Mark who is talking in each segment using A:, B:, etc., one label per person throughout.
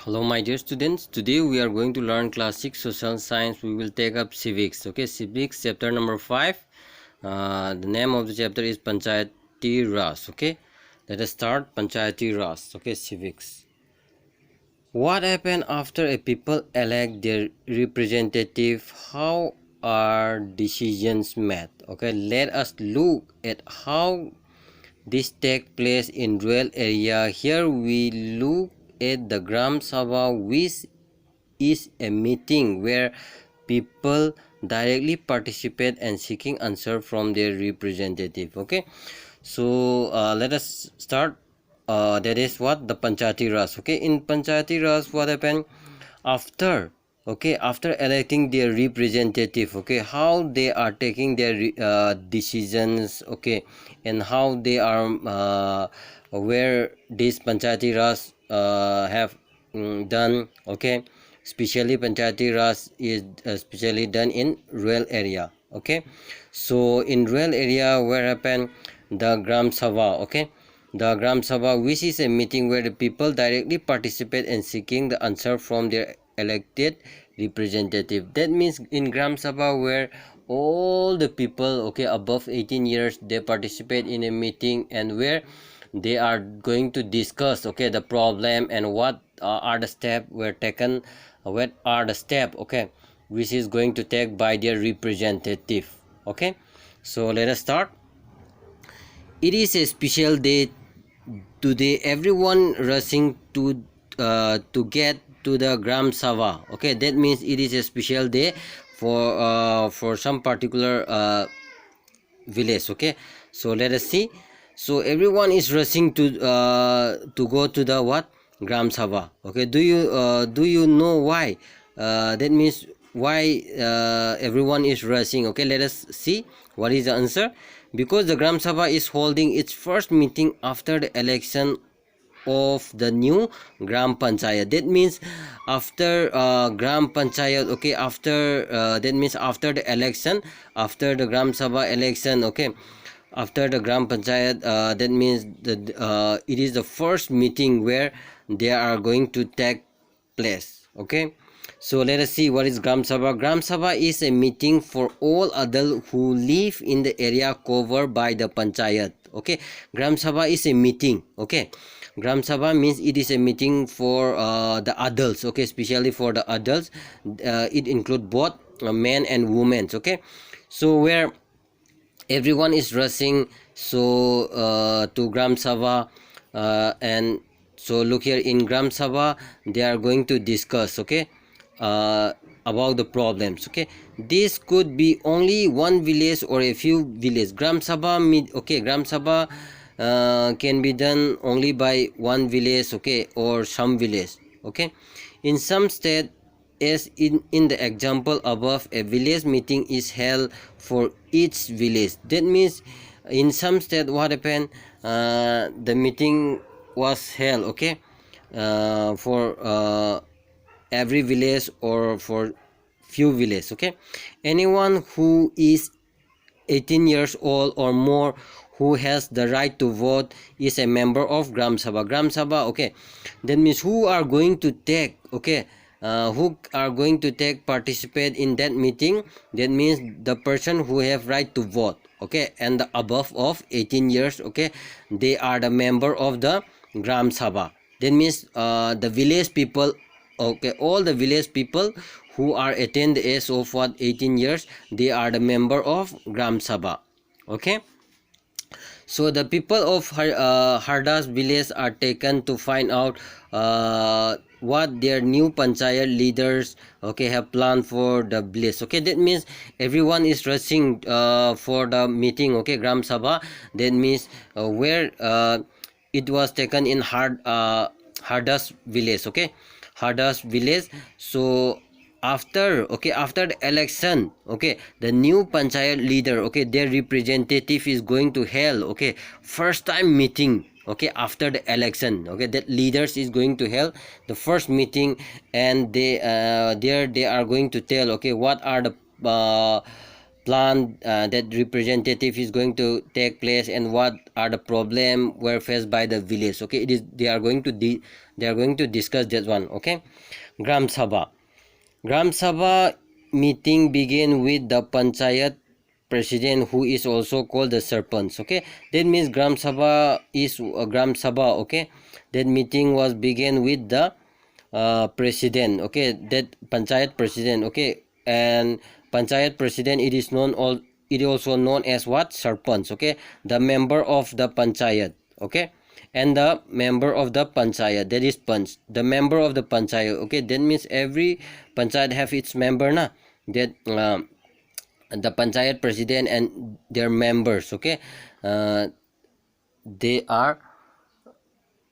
A: Hello my dear students, today we are going to learn class 6 social science. We will take up civics. Okay, civics chapter number 5. The name of the chapter is Panchayati Raj. Okay, let us start Panchayati Raj. Okay, civics. What happened after a people elect their representative? How are decisions made? Okay, let us look at how this take place in rural area. Here we look at the Gram Sabha, which is a meeting where people directly participate and seeking answer from their representative. Okay, so let us start. That is what the Panchayati Raj. Okay, in Panchayati Raj, what happened after? Okay, after electing their representative, okay, how they are taking their decisions, okay, and how they are where this Panchayati Raj have done. Okay, especially Panchayati Raj is especially done in rural area. Okay, so in rural area where happen the Gram Sabha. Okay, the Gram Sabha, which is a meeting where the people directly participate in seeking the answer from their elected representative. That means in Gram Sabha where all the people, okay, above 18 years, they participate in a meeting and where they are going to discuss, okay, the problem and what are the steps were taken, what are the steps, okay, which is going to take by their representative. Okay, so let us start. It is a special day today. Everyone rushing to get to the Gram Sabha. Okay, that means it is a special day for some particular village. Okay, so let us see. So everyone is rushing to go to the what Gram Sabha. Okay, do you know why? That means why everyone is rushing. Okay, let us see what is the answer. Because the Gram Sabha is holding its first meeting after the election of the new Gram Panchayat. That means after Gram Panchayat, okay, after that means after the election, after the Gram Sabha election, okay, after the Gram Panchayat, that means it is the first meeting where they are going to take place. Okay, so let us see what is Gram Sabha. Gram Sabha is a meeting for all adults who live in the area covered by the Panchayat. Okay, Gram Sabha is a meeting. Okay, Gram Sabha means it is a meeting for the adults. Okay, especially for the adults. It includes both men and women. Okay, so where everyone is rushing so to Gram Sabha, and so look here in Gram Sabha they are going to discuss, okay, uh, about the problems. Okay, this could be only one village or a few villages. Gram Sabha okay, Gram Sabha can be done only by one village, okay, or some village. Okay, in some state, as in the example above, a village meeting is held for each village. That means in some state what happened, the meeting was held, okay, for every village or for few villages. Okay, anyone who is 18 years old or more who has the right to vote is a member of Gram Sabha. Gram Sabha, okay, that means who are going to take, okay, who are going to take participate in that meeting. That means the person who have right to vote, okay, and the above of 18 years, okay, they are the member of the Gram Sabha. That means the village people, okay, all the village people who are attain the age of what 18 years, they are the member of Gram Sabha. Okay, so the people of Hardas village are taken to find out what their new panchayat leaders, okay, have planned for the village. Okay, that means everyone is rushing for the meeting, okay, Gram Sabha. That means where it was taken in Hardas village. Okay, Hardas village. So after, okay, after the election, okay, the new panchayat leader, okay, their representative is going to held, okay, first time meeting, okay, after the election. Okay, that leaders is going to held the first meeting, and they there they are going to tell, okay, what are the plan that representative is going to take place, and what are the problem were faced by the village. Okay, it is they are going to discuss that one. Okay, Gram Sabha meeting begin with the Panchayat president, who is also called the Sarpanch. Okay, that means Gram Sabha is Gram Sabha. Okay, that meeting was begin with the president. Okay, that Panchayat president. Okay, and Panchayat president, it is also known as what? Sarpanch. Okay, the member of the Panchayat. Okay, and the member of the Panchayat, that is Panch, the member of the Panchayat. Okay, that means every Panchayat have its member na, that the Panchayat president and their members. Okay, they are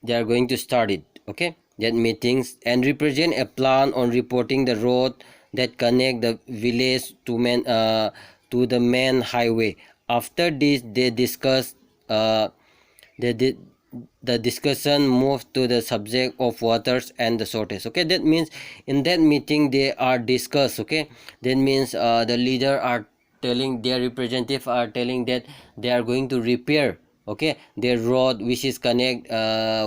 A: going to start it. Okay, that meetings and represent a plan on reporting the road that connect the village to the main highway. After this, they discuss the discussion moved to the subject of waters and the shortage. Okay, that means in that meeting they are discussed. Okay, that means the leader are telling, their representative are telling that they are going to repair, okay, their road which is connect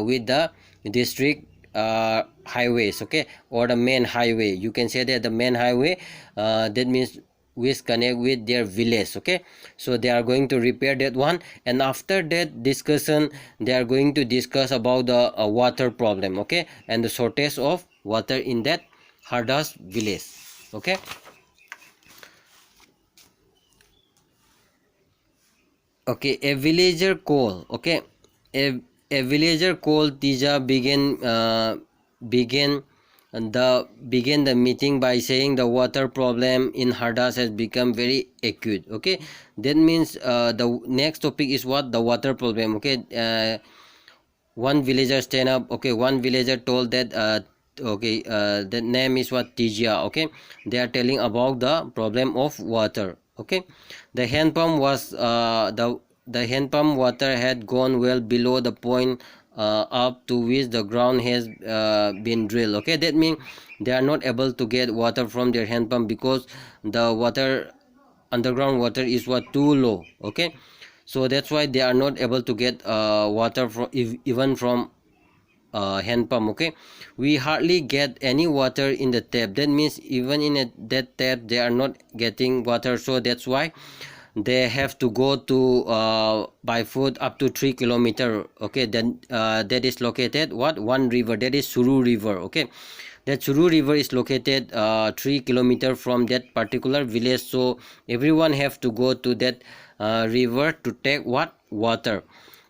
A: with the district highways, okay, or the main highway. You can say that the main highway, that means which connect with their village. Okay, so they are going to repair that one, and after that discussion they are going to discuss about the water problem. Okay, and the shortage of water in that Hardas village. Okay, okay, a villager call. Okay, a villager called Tija began the meeting by saying the water problem in Hardas has become very acute. Okay, that means the next topic is what? The water problem. Okay, one villager stand up. Okay, one villager told that the name is what? Tijia. Okay, they are telling about the problem of water. Okay, the hand pump was the hand pump water had gone well below the point up to which the ground has been drilled. Okay, that means they are not able to get water from their hand pump because the water, underground water, is what? Too low. Okay, so that's why they are not able to get water from even from hand pump. Okay, we hardly get any water in the tap. That means even in that tap they are not getting water, so that's why they have to go to by foot up to 3 kilometer. Okay, then that is located what? One river, that is Suru river. Okay, that Suru river is located 3 kilometer from that particular village, so everyone have to go to that river to take what? Water.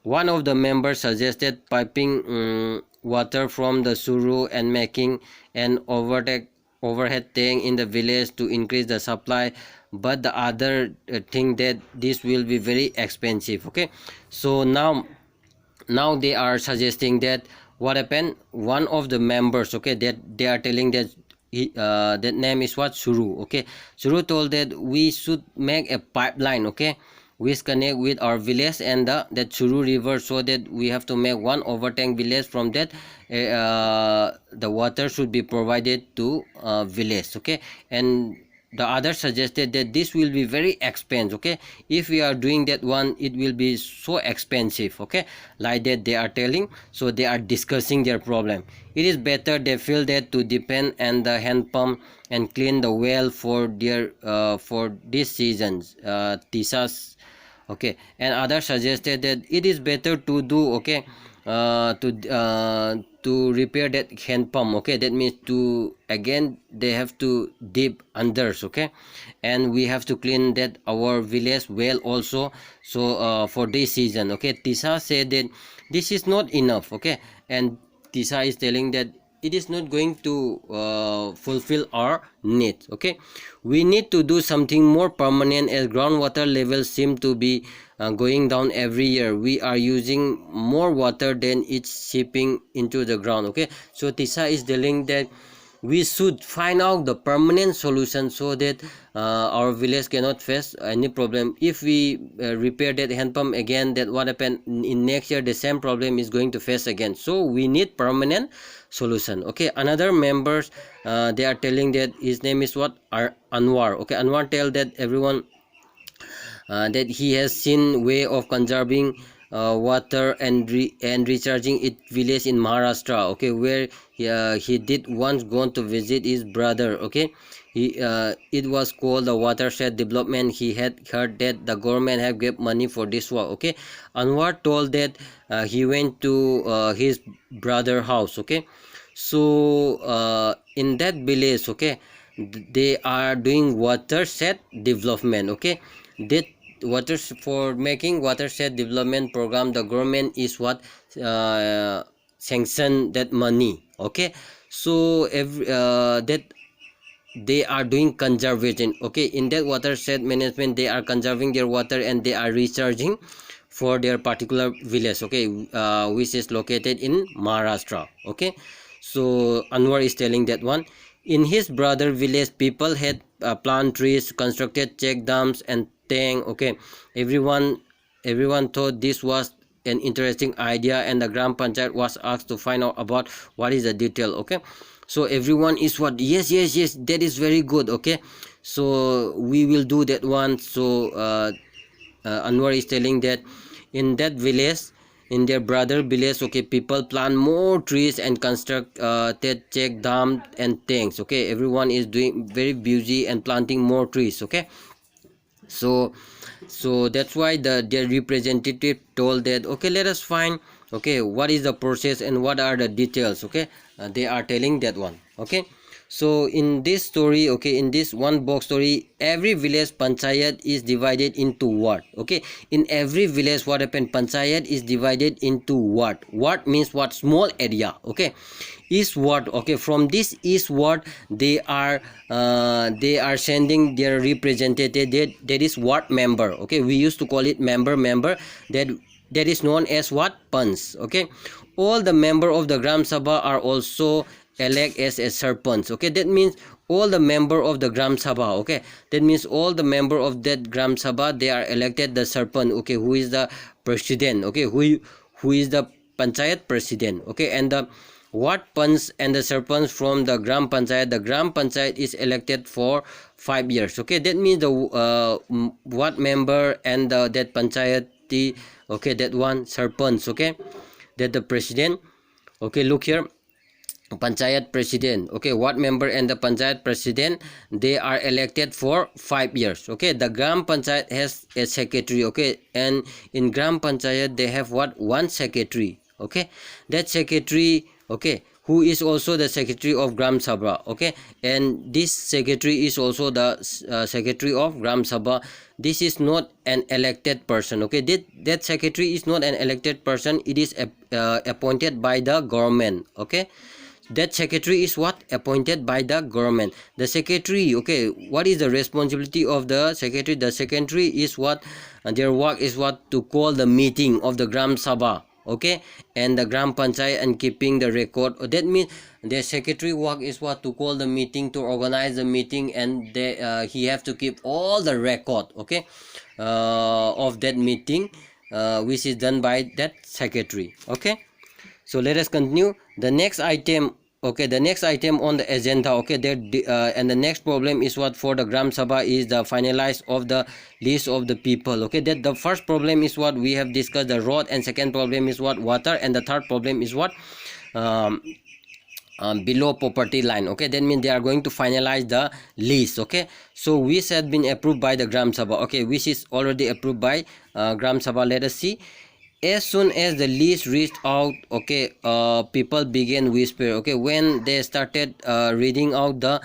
A: One of the members suggested piping water from the Suru and making an overhead tank in the village to increase the supply, but the other think that this will be very expensive. Okay, so now they are suggesting that what happened, one of the members, okay, that they are telling that that name is what? Suru. Okay, Suru told that we should make a pipeline, okay, which connect with our village and that Suru river, so that we have to make one overtank village. From that the water should be provided to village. Okay, and the other suggested that this will be very expensive. Okay, if we are doing that one, it will be so expensive. Okay, like that they are telling, so they are discussing their problem. It is better, they feel, that to depend on the hand pump and clean the well for their for this seasons. Tisas. Okay, and others suggested that it is better to do, okay, to repair that hand pump. Okay, that means to again they have to deep under. Okay, and we have to clean that our village well also, so for this season. Okay, Tisa said that this is not enough. Okay, and Tisa is telling that it is not going to fulfill our needs. Okay, we need to do something more permanent, as groundwater levels seem to be going down every year. We are using more water than it's seeping into the ground. Okay, so Tisa is telling that we should find out the permanent solution, so that our village cannot face any problem. If we repair that hand pump again, that what happen in next year, the same problem is going to face again. So we need permanent solution. Okay, another members they are telling that his name is what? Anwar. Okay, Anwar tell that everyone that he has seen way of conserving water and recharging it village in Maharashtra, okay, where he did once gone to visit his brother, okay. It was called the watershed development. He had heard that the government have gave money for this work, okay. Anwar told that he went to his brother house, okay. So in that village, okay, they are doing watershed development, okay. That for making watershed development program, the government is what sanction that money, okay. So every that they are doing conservation, okay. In that watershed management, they are conserving their water and they are recharging for their particular village, okay, which is located in Maharashtra, okay. So Anwar is telling that one, in his brother village, people had plant trees, constructed check dams and tank, okay. Everyone thought this was an interesting idea, and the Gram Panchayat was asked to find out about what is the detail, okay. So everyone is what, yes, that is very good, okay. So we will do that one. So Anwar is telling that in that village, in their brother village, okay, people plant more trees and construct that check dam and things, okay. Everyone is doing very busy and planting more trees, okay. So that's why their representative told that, okay, let us find, okay, what is the process and what are the details, okay. They are telling that one, okay. So in this story, okay, in this one box story, every village panchayat is divided into what, okay. In every village, what happened, panchayat is divided into what means what, small area, okay. Is what, okay, from this is what they are sending their representative, that is what member, okay. We used to call it member, that is known as what, panch, okay. All the member of the Gram Sabha are also elect as a sarpanch, okay. That means all the member of the Gram Sabha, okay, that means all the member of that Gram Sabha, they are elected the sarpanch, okay, who is the president, okay, who is the panchayat president, okay. And the what panch and the sarpanch from the Gram Panchayat is elected for 5 years, okay. That means the what member and that panchayat, okay, that one sarpanch, okay, that the president, okay. Look here, panchayat president, okay, what member and the panchayat president, they are elected for 5 years, okay. The Gram Panchayat has a secretary, okay, and in Gram Panchayat they have what, one secretary, okay. That secretary, okay, who is also the secretary of Gram Sabha, okay. And this secretary is also the secretary of Gram Sabha. This is not an elected person, okay. That secretary is not an elected person, it is appointed by the government, okay. That secretary is what, appointed by the government. The secretary, okay, what is the responsibility of the secretary? The secretary is what, their work is what, to call the meeting of the Gram Sabha, okay, and the Gram Panchayat, and keeping the record. That means the secretary work is what, to call the meeting, to organize the meeting, and he have to keep all the record, okay, of that meeting, which is done by that secretary, okay. So let us continue. The next item, okay, the next item on the agenda, okay, and the next problem is what, for the Gram Sabha, is the finalize of the list of the people, okay. That the first problem is what we have discussed, the road, and second problem is what, water, and the third problem is what, below poverty line, okay. That means they are going to finalize the list, okay. So which has been approved by the Gram Sabha, okay, which is already approved by Gram Sabha. Let us see. As soon as the list reached out, okay, people began whisper, okay, when they started reading out the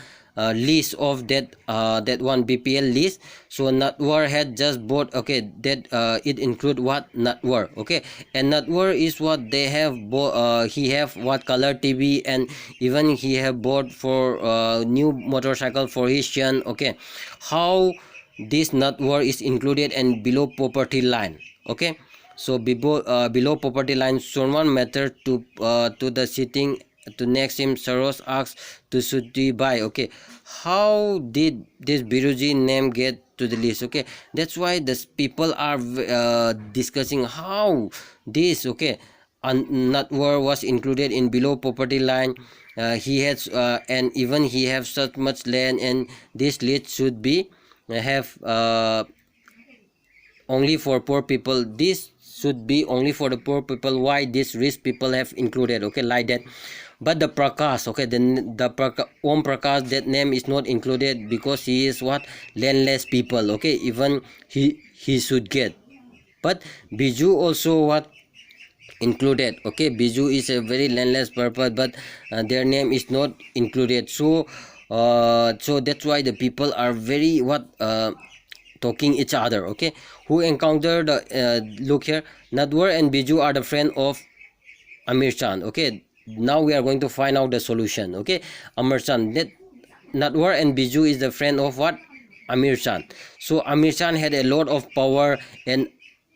A: list of that one BPL list. So Natwar had just bought, okay, that it include what, Natwar, okay. And Natwar is what they have bought, he have what, color TV, and even he have bought for new motorcycle for his son, okay. How this Natwar is included and below poverty line, okay. So below poverty line, someone mattered to the sitting to next him. Saros asked to Sudhi Bhai, okay, how did this Biruji name get to the list, okay. That's why this people are discussing how this, okay, Natwar was included in below poverty line. He has and even he have such much land, and this list should be have only for poor people. This should be only for the poor people. Why this rich people have included? Okay, like that. But the Prakash, okay, the Om Prakash, that name is not included because he is what, landless people. Okay, even he should get. But Biju also what, included. Okay, Biju is a very landless purpose, but their name is not included. So so that's why the people are very what, talking each other. Okay, who encountered look here, Nadwar and Biju are the friend of Amir Chan. Okay, now we are going to find out the solution. Okay, Amir Chan, that Nadwar and Biju is the friend of what, Amir Chan. So Amir Chan had a lot of power, and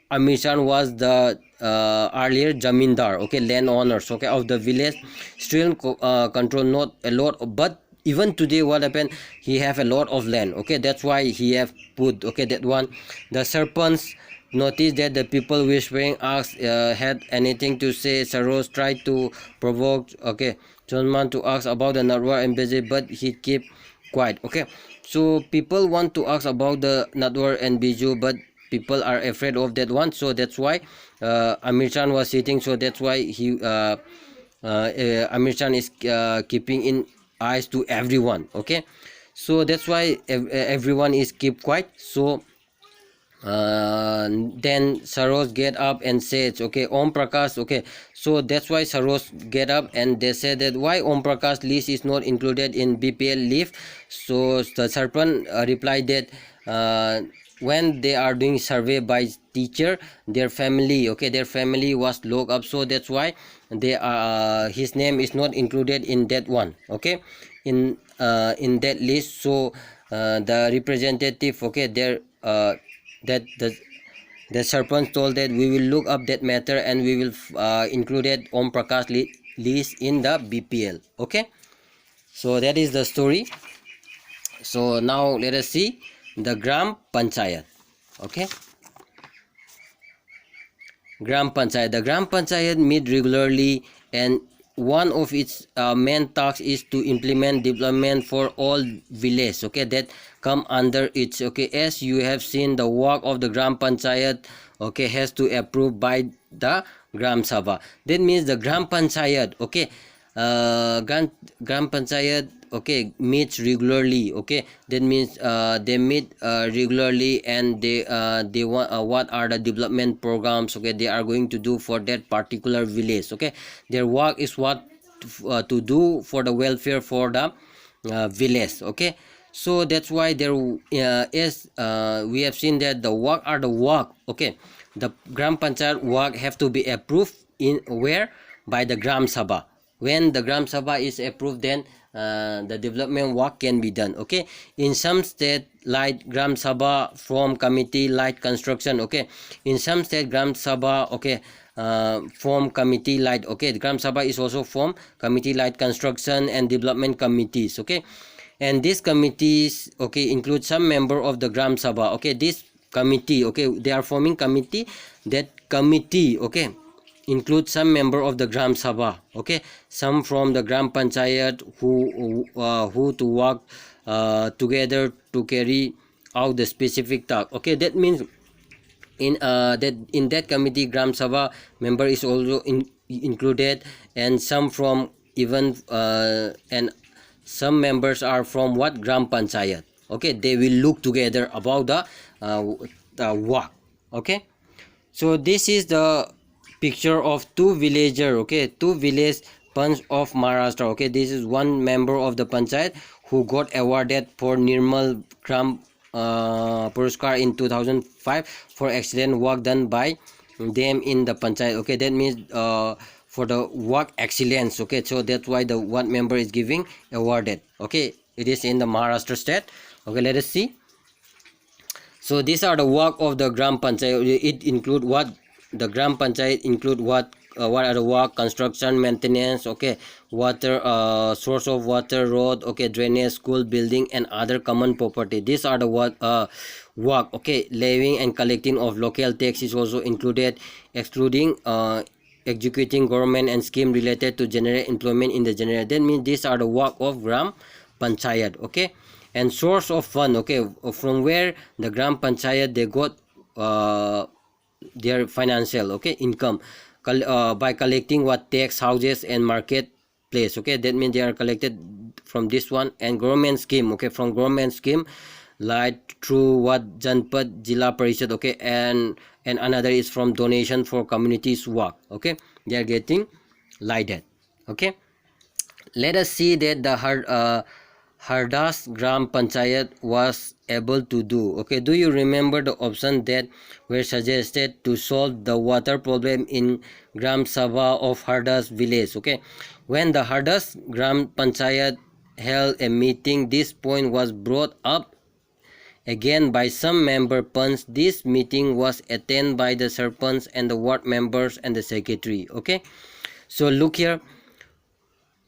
A: Amir Chan was the earlier Jamindar, okay, landowners, okay, of the village. Still control not a lot, but even today what happened, he have a lot of land. Okay, that's why he have put, okay, that one. The serpents noticed that the people whispering asked had anything to say. Saros tried to provoke, okay, Chonman to ask about the Nadwar and Biju, but he kept quiet. Okay, so people want to ask about the Nadwar and Biju, but people are afraid of that one. So that's why Amir Chan was sitting. So that's why he Amir Chan is keeping in eyes to everyone. Okay, so that's why everyone is keep quiet. So then Saros get up and says, okay, Om Prakash, okay, so that's why Saros get up and they said that why Om Prakash list is not included in BPL list. So the serpent replied that when they are doing survey by teacher, their family, okay, their family was locked up, so that's why they are his name is not included in that one. Okay, in that list. So the representative, okay, there that the serpent told that we will look up that matter and we will include Om Prakash list in the BPL. Okay, so that is the story. So now let us see the Gram Panchayat. Okay, Gram Panchayat. The Gram Panchayat meet regularly, and one of its main tasks is to implement development for all villages, okay, that come under its. Okay, as you have seen, the work of the Gram Panchayat, okay, has to approve by the Gram Sabha. That means the Gram Panchayat, okay, Gram Panchayat, okay, meets regularly. Okay, that means they meet regularly, and they want what are the development programs, okay, they are going to do for that particular village. Okay, their work is what to do for the welfare for the village. Okay, so that's why there is we have seen that the work are the work. Okay, the Gram Panchayat work have to be approved in where, by the Gram Sabha. When the Gram Sabha is approved, then the development work can be done. Okay, in some state like Gram Sabha form committee like construction. Okay, in some state Gram Sabha, okay, form committee like, okay, the Gram Sabha is also form committee like construction and development committees. Okay, and these committees, okay, include some member of the Gram Sabha. Okay, this committee, okay, they are forming committee. That committee, okay, include some member of the Gram Sabha, okay, some from the Gram Panchayat who to work together to carry out the specific task. Okay, that means in that committee Gram Sabha member is also included, and some from even and some members are from what, Gram Panchayat. Okay, they will look together about the work. Okay, so this is the picture of two villager, okay, two village Panch of Maharashtra. Okay, this is one member of the Panchayat who got awarded for Nirmal Gram Puraskar in 2005 for excellent work done by them in the Panchayat. Okay, that means for the work excellence. Okay, so that's why the one member is giving awarded. Okay, it is in the Maharashtra state. Okay, let us see. So these are the work of the Gram Panchayat. It include what, the Gram Panchayat include what are the work, construction, maintenance, okay, water, source of water, road, okay, drainage, school, building, and other common property. These are the work, okay, levying and collecting of local tax is also included, excluding executing government and scheme related to generate employment in the general. That means these are the work of Gram Panchayat. Okay, and source of fund, okay, from where the Gram Panchayat they got their financial, okay, income by collecting what tax, houses and marketplace. Okay, that means they are collected from this one. And government scheme, okay, from government scheme like through what Janpad Jila Parishad, okay, and another is from donation for communities work. Okay, they are getting like that. Okay, let us see that the Hardas Gram Panchayat was able to do. Okay, do you remember the options that were suggested to solve the water problem in Gram Sabha of Hardas village? Okay, when the Hardas Gram Panchayat held a meeting, this point was brought up again by some member punch. This meeting was attended by the serpents and the ward members and the secretary. Okay, so look here,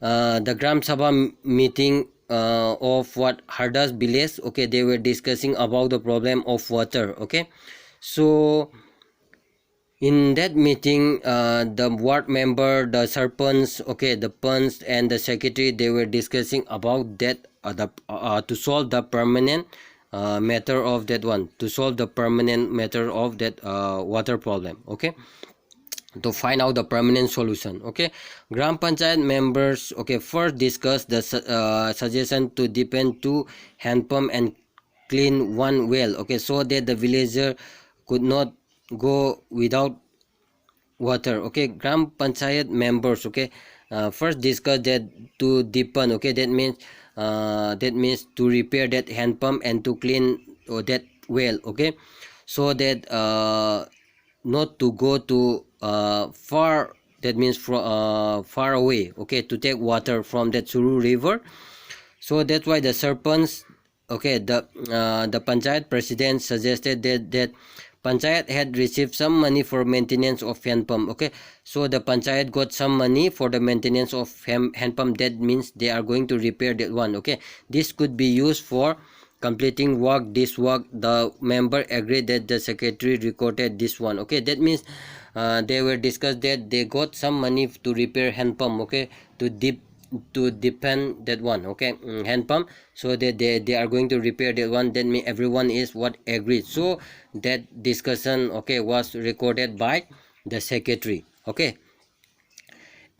A: the Gram Sabha meeting of what Hardas village. Okay, they were discussing about the problem of water. Okay, so in that meeting, the ward member, the serpents, okay, the punch and the secretary, they were discussing about that to solve the permanent matter of that one, to solve the permanent matter of that water problem. Okay, to find out the permanent solution. Okay, Gram Panchayat members, okay, first discuss the suggestion to depend two hand pump and clean one well, okay, so that the villager could not go without water. Okay, Gram Panchayat members, okay, first discuss that to deepen, okay, that means to repair that hand pump and to clean that well, okay, so that not to go to far, that means from far away, okay, to take water from that Suru river. So that's why the serpents, okay, the panchayat president suggested that panchayat had received some money for maintenance of hand pump. Okay, so the panchayat got some money for the maintenance of hand pump. That means they are going to repair that one. Okay, this could be used for completing work. This work, the member agreed that the secretary recorded this one. Okay, that means they were discussed that they got some money to repair hand pump. Okay, to depend that one, okay, hand pump, so that they are going to repair that one. That means everyone is what agreed. So that discussion, okay, was recorded by the secretary. Okay,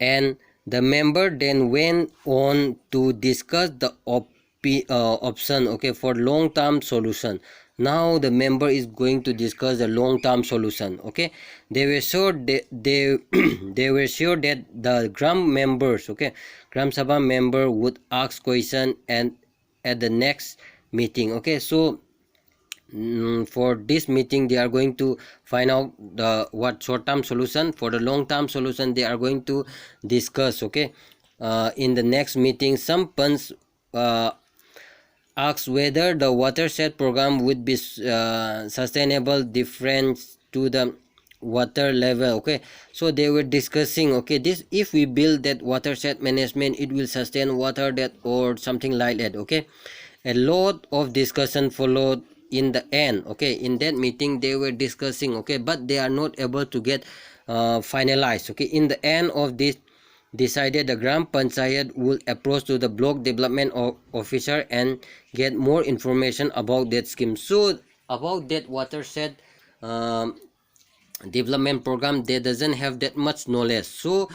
A: and the member then went on to discuss the option, okay, for long term solution. Now the member is going to discuss the long term solution. Okay, they were sure they were sure that the gram members, okay, Gram Sabha member would ask question and at the next meeting. Okay, so for this meeting they are going to find out the what short term solution. For the long term solution they are going to discuss. Okay, in the next meeting some punch asks whether the watershed program would be sustainable difference to the water level. Okay, so they were discussing, okay, this if we build that watershed management, it will sustain water that or something like that. Okay, a lot of discussion followed in the end. Okay, in that meeting they were discussing, okay, but they are not able to get finalized. Okay, in the end of this decided the Gram Panchayat will approach to the block development officer and get more information about that scheme. So about that watershed development program, they doesn't have that much knowledge. So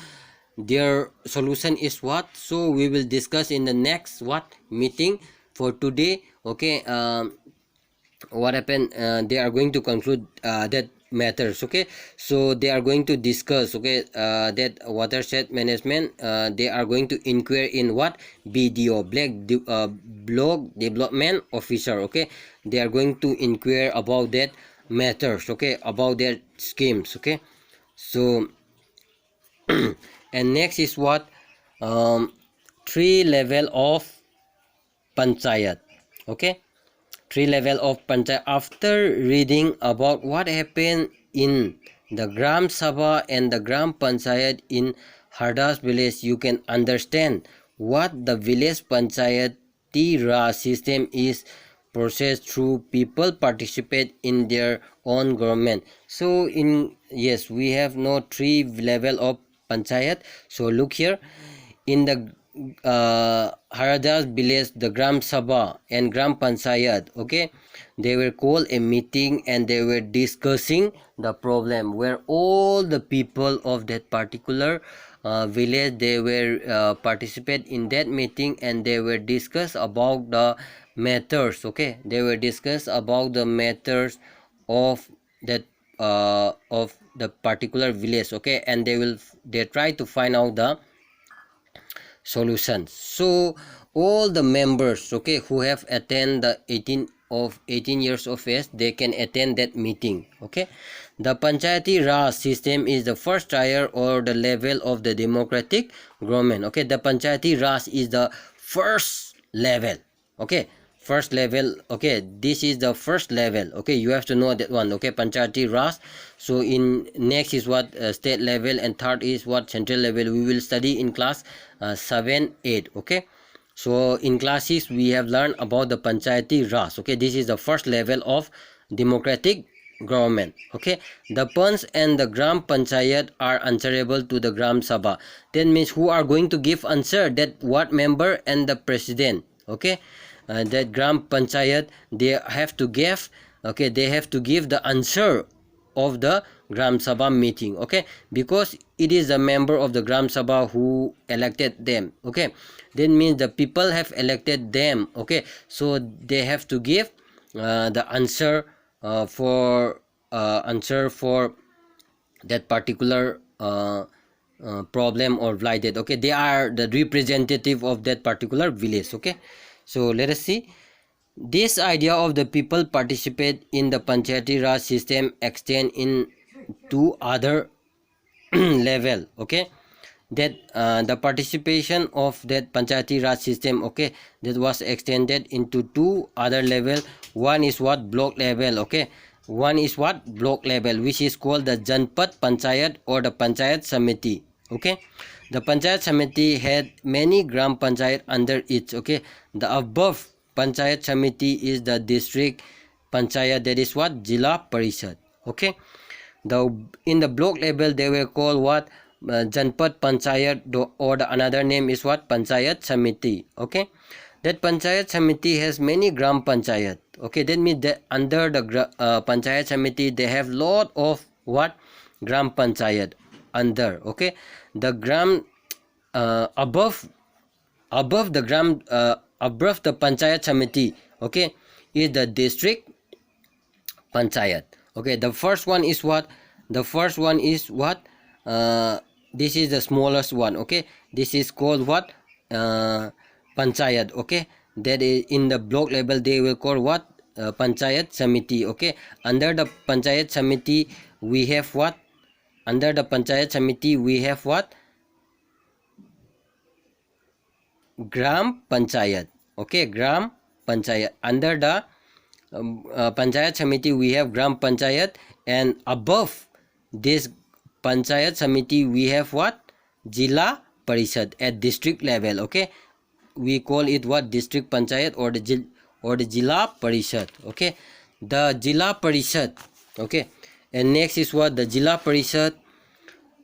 A: their solution is what? So we will discuss in the next what meeting. For today, okay, what happened, they are going to conclude that matters. Okay, so they are going to discuss, okay, that watershed management, they are going to inquire in what BDO, block development officer. Okay, they are going to inquire about that matters, okay, about their schemes. Okay, so and next is what, 3 level of panchayat. Okay, 3 level of panchayat. After reading about what happened in the Gram Sabha and the Gram Panchayat in Hardas village, you can understand what the village panchayat Raj system is processed through. People participate in their own government. So in, yes, we have no 3 level of panchayat. So look here, in the Haradas village, the Gram Sabha and Gram Panchayat, okay, they were called a meeting and they were discussing the problem where all the people of that particular village, they were participate in that meeting and they were discuss about the matters, okay, they were discuss about the matters of that of the particular village, okay, and they try to find out the solutions. So all the members, okay, who have attained the 18 years of age, they can attend that meeting, okay. The Panchayati Raj system is the first tier or the level of the democratic government, okay. The Panchayati Raj is the first level, okay, first level, okay, this is the first level, okay, you have to know that one, okay, Panchayati Raj. So in next is what state level, and third is what central level. We will study in class 7 8, okay. So in class 6 we have learned about the Panchayati Raj, okay, this is the first level of democratic government, okay. The Panch and the Gram Panchayat are answerable to the Gram Sabha. That means who are going to give answer, that ward member and the president, okay. That Gram Panchayat, they have to give, okay, they have to give the answer of the Gram Sabha meeting, okay, because it is a member of the Gram Sabha who elected them, okay. That means the people have elected them, okay, so they have to give the answer for that particular problem or blighted, okay. They are the representative of that particular village, okay. So let us see. This idea of the people participate in the Panchayati Raj system extend in to other level, okay. That the participation of that Panchayati Raj system, okay, that was extended into two other level. One is what, block level, okay. One is what, block level, which is called the Janpat Panchayat or the Panchayat Samiti, okay. The Panchayat Samiti had many Gram Panchayat under it, okay. The above Panchayat Samiti is the district Panchayat, that is what, Jila Parishad, okay. In the block level they were called what, Janpat Panchayat, or the another name is what, Panchayat Samiti, okay. That Panchayat Samiti has many Gram Panchayat, okay. That means that under the Panchayat Samiti they have lot of what, Gram Panchayat under, okay. The gram above the gram above the Panchayat Samiti, okay, is the district Panchayat, okay. The first one is what, this is the smallest one, okay. This is called what, Panchayat, okay. That is in the block level they will call what, Panchayat Samiti, okay. Under the Panchayat Samiti we have what, under the Panchayat Samiti we have what, Gram Panchayat, okay, Gram Panchayat. Under the Panchayat Samiti we have Gram Panchayat, and above this Panchayat Samiti we have what, Jila Parishad at district level, okay. We call it what, district Panchayat or the Jila Parishad, okay. The Jila Parishad, okay. And next is what, the Jila Parishad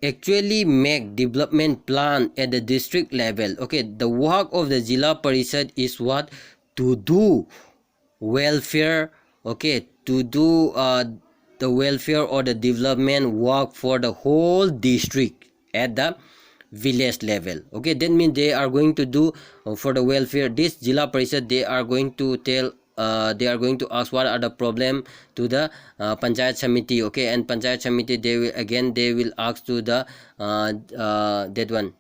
A: actually make development plan at the district level, okay. The work of the Jila Parishad is what, to do welfare, okay, to do the welfare or the development work for the whole district at the village level, okay. That means they are going to do for the welfare. This Jila Parishad, they are going to tell, they are going to ask what are the problem to the Panchayat Samiti, okay. And Panchayat Samiti, they will ask to the that one,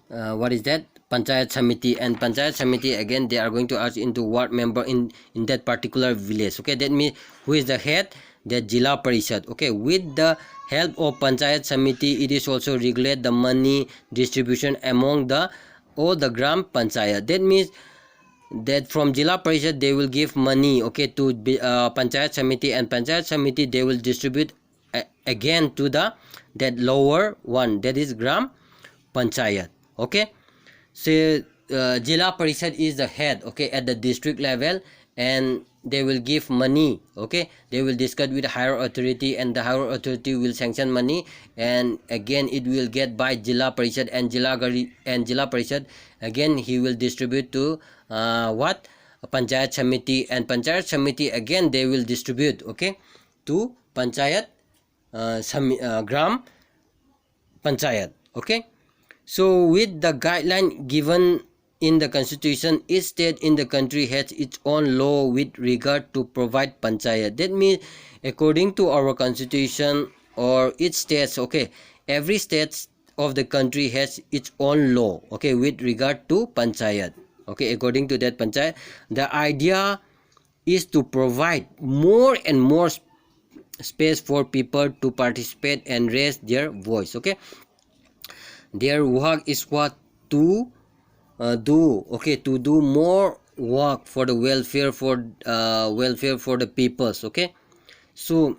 A: what is that, Panchayat Samiti. And Panchayat Samiti again, they are going to ask into ward member in that particular village, okay. That means who is the head, the Jila Parishad, okay. With the help of Panchayat Samiti, it is also regulate the money distribution among the all the Gram Panchayat. That means that from Jila Parishad they will give money, okay, to Panchayat Samiti, and Panchayat Samiti they will distribute again to the that lower one, that is Gram Panchayat, okay. So Jila Parishad is the head, okay, at the district level, and give money. Okay, they will discuss with higher authority, and the higher authority will sanction money, and again it will get by Jilla Parishad, and Jilla Parishad again he will distribute to what, Panchayat Samiti, and Panchayat Samiti again they will distribute, okay, to Panchayat Gram Panchayat. Okay, so with the guideline given in the constitution, each state in the country has its own law with regard to provide panchayat. That means according to our constitution or each state, okay, every state of the country has its own law, okay, with regard to panchayat. Okay, according to that panchayat, the idea is to provide more and more space for people to participate and raise their voice. Okay, their work is what, to do, okay, to do more work for the welfare for the peoples. Okay, so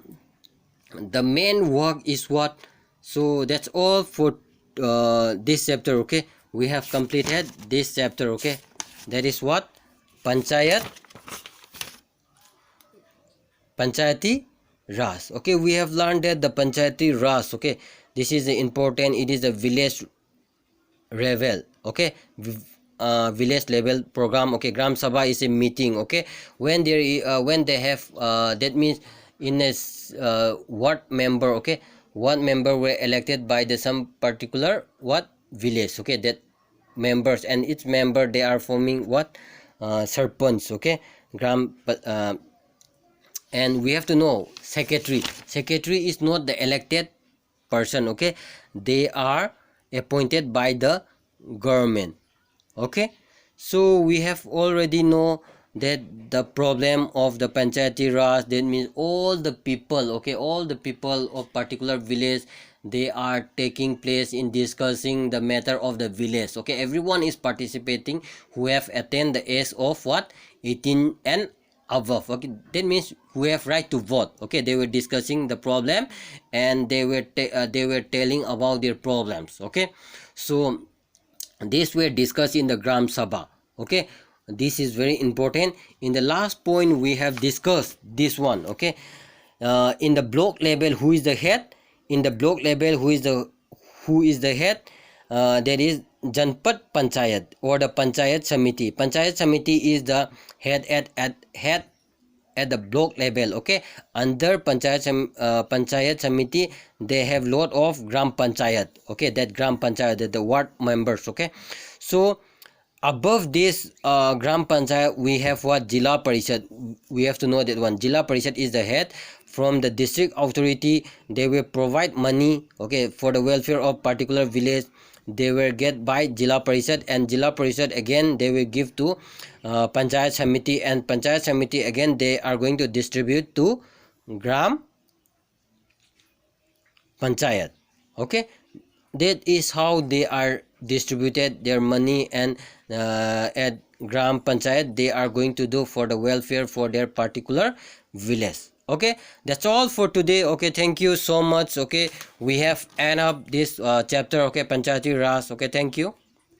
A: the main work is what. So that's all for this chapter. Okay, we have completed this chapter. Okay, that is what, Panchayati Raj. Okay, we have learned that the Panchayati Raj, okay, this is important. It is a village level, okay, village level program. Okay, Gram Sabha is a meeting. Okay, when they have that means in a ward member, okay, one member were elected by the some particular what village. Okay, that members, and each member they are forming what, sarpanch. Okay, and we have to know secretary is not the elected person. Okay, they are appointed by the government. Okay, so we have already know that the problem of the Panchayati Raj, that means all the people, okay, all the people of particular village, they are taking place in discussing the matter of the village. Okay, everyone is participating who have attained the age of what, 18 and above. Okay, that means who have right to vote. Okay, they were discussing the problem, and they were telling about their problems. Okay, so this were discussed in the Gram Sabha. Okay, this is very important. In the last point we have discussed this one. Okay, in the block level, who is the head? In the block level, who is the head? That is Janpat Panchayat or the Panchayat Samiti. Panchayat Samiti is the head at the block level. Okay, under Panchayat Samiti they have lot of Gram Panchayat. Okay, that Gram Panchayat, the ward members. Okay, so above this Gram Panchayat we have what, Jilla Parishad. We have to know that one, Jilla Parishad is the head. From the district authority they will provide money, okay, for the welfare of particular village. They will get by Jilla Parishad, and Jilla Parishad again they will give to Panchayat Samiti, and Panchayat Samiti again they are going to distribute to Gram Panchayat. Okay, that is how they are distributed their money, and at Gram Panchayat they are going to do for the welfare for their particular village. Okay, that's all for today. Okay, thank you so much. Okay, we have end up this chapter. Okay, Panchayati Raj. Okay, thank you.